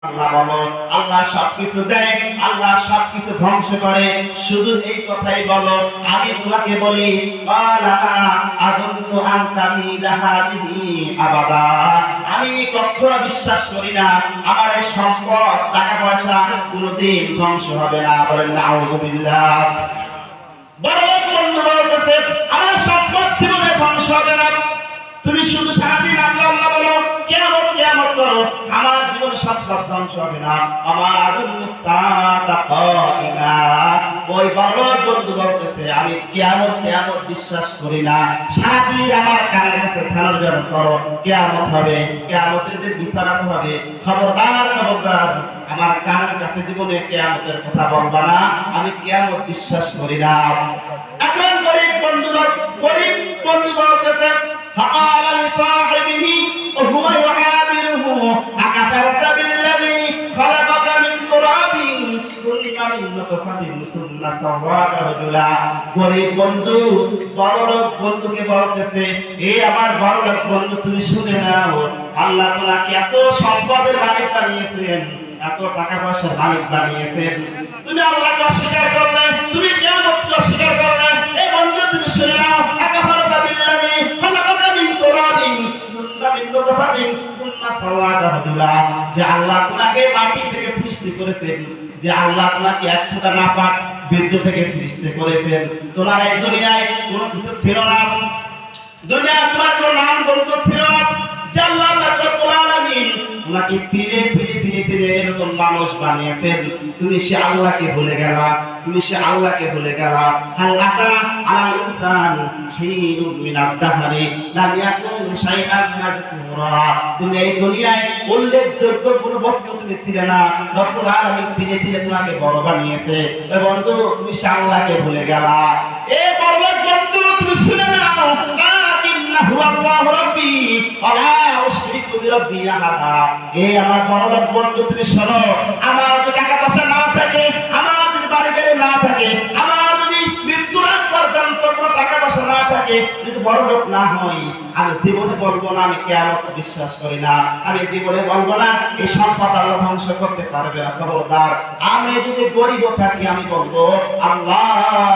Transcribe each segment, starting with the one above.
আল্লাহ বলো, আল্লাহ সবকিছু দেয়, আল্লাহ সবকিছু ধ্বংস করে, শুধু এই কথাই বলো। আমি তোমাকে বলি ক্বালা আযুন্নু আন তামিদা হাযিহি আবাদা, আমি কখনো বিশ্বাস করি না আমার এই সম্পদ টাকা পয়সা কোনোদিন ধ্বংস হবে না। বলেন নাউযুবিল্লাহ। বড় বন্ধু বলতেছে আমার সম্পদ জীবনে ধ্বংস হবে না, তুমি শুধু সারাদিন আল্লাহ আল্লাহ বলো, কিয়ামত কিয়ামত করো, আমার জীবনে সম্পদ ধ্বংস হবে না। আমার সাআতা কাইমা, ওই বড় বন্ধু বলতেছে আমি কিয়ামত কিয়ামত বিশ্বাস করি না, সারাদিন আমার কানের কাছে খানার জন্য করো, কিয়ামত হবে, কিয়ামতের দিন বিচার হবে। খবরদার খবরদার আমার কানের কাছে জীবনে কিয়ামতের কথা বলবা না, আমি কিয়ামত বিশ্বাস করি না। এখন গরিব বন্ধু বলতেছে فقال لصاحبه وهو يحاوره أكفرت بالذي خلقك من تراب ثم من نطفة ثم سواك رجلا। গরিব বন্ধু বড়লোক বন্ধুকে বলতেছে এই আমার বড়লোক বন্ধু তুমি শুনে নাও, আল্লাহ তোমাকে এত সম্পদের মালিক বানিয়েছেন, এত টাকা পয়সার মালিক বানিয়েছেন, তুমি আল্লাহকে অস্বীকার করলে, তুমি কিয়ামতকে অস্বীকার করলে। এই বন্ধু তুমি শুনে নাও, আকাফারতা বিল্লাহি খালাকাকা মিন তুরাবিন সুম্মা মিন নুতফাতিন সুম্মা সাওয়াকা রাজুলা, যে আল্লাহ তোমাকে মাটি থেকে সৃষ্টি করেছেন, যে আল্লাহ তোমাকে এক ফোঁটা নাপাক বীর্য থেকে সৃষ্টি করেছেন। তোমার এই দুনিয়ায় কোনো কিছু ছিল না, দুনিয়া তোমার কোনো নাম গন্ধ ছিল না, যে আল্লাহ রাব্বুল আলামিন তোমাকে ফিরে ফিরে ফিরে ফিরে এরকম মানুষ বানিয়েছেন, তুমি সে আল্লাহকে ভুলে গেলা, তুমি সে আল্লাহকে ভুলে গেলা। হাল আতা আলাল ইনসান হিনুম মিনাদ দাহরি লাম ইয়াকুন শাইআন মাযকুরা, তুমি এই দুনিয়ায় উল্লেখযোগ্য কোনো বস্তু তুমি ছিলে না, রব্বুল আলামিন ফিরে ফিরে তোমাকে বড় বানিয়েছে। এ বন্ধু তুমি সে আল্লাহকে ভুলে গেলা। এ বড় বন্ধু তুমি শুনে নাও, লাকিন্নাহু আল্লাহু রাব্বি ওয়া লা উশরিকু বিরাব্বি আহাদা। এই আমার বড় বন্ধু তুমি শোনো, আমার যদি টাকা পয়সা না থাকে, আমার যদি বাড়ি গাড়ি না থাকে, আমার যদি মৃত্যুর আগ পর্যন্ত কোনো টাকা পয়সা না থাকে, যদি বড় লোক না হই, আমি জীবনে বলবো না আমি কিয়ামত বিশ্বাস করি না, আমি জীবনে বলবো না এই সম্পদ আল্লাহ ধ্বংস করতে পারবে না। খবরদার আমি যদি গরিব থাকি আমি বলবো আল্লাহ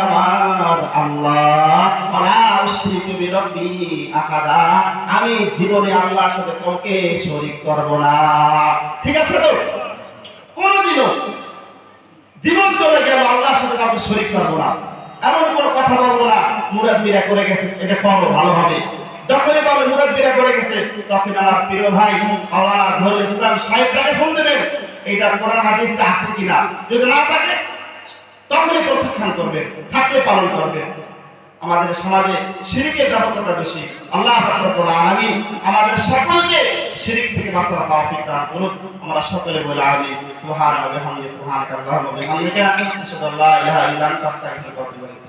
আমার আল্লাহ ওয়ালা উশরিকু বিরাব্বি আহাদা, আমি জীবনে আল্লাহর সাথে কাউকে শরীক করব না। ঠিক আছে তো? কোনদিনও জীবন চলে গেল আল্লাহর সাথে কাউকে শরীক করব না, এমন কোনো কথা বলবো না মুরাব্বিরা করে গেছে এটা করো ভালো হবে। যখনই বলে মুরাব্বিরা করে গেছে তখন আমার প্রিয় ভাই মাওলানা জহুরুল ইসলাম সাহেবকে ফোন দেবেন, এইটা কোরআন হাদিসে আছে কিনা, যদি না থাকে তখনই প্রত্যাখ্যান করবেন, থাকলে পালন করবেন। আমাদের সমাজে শিরকের ব্যাপকতা বেশি। আল্লাহ রাব্বুল আলামিন আমাদের সকলকে শিরক থেকে বাঁচার তৌফিক দান করুন। আমরা সকলে বলি আমিন। সুবহানাল্লাহি ওয়া বিহামদিহি সুবহানাকাল্লাহুম্মা ওয়া বিহামদিকা আশহাদু আল্লা ইলাহা ইল্লা আনতা আস্তাগফিরুকা ওয়া আতুবু ইলাইক।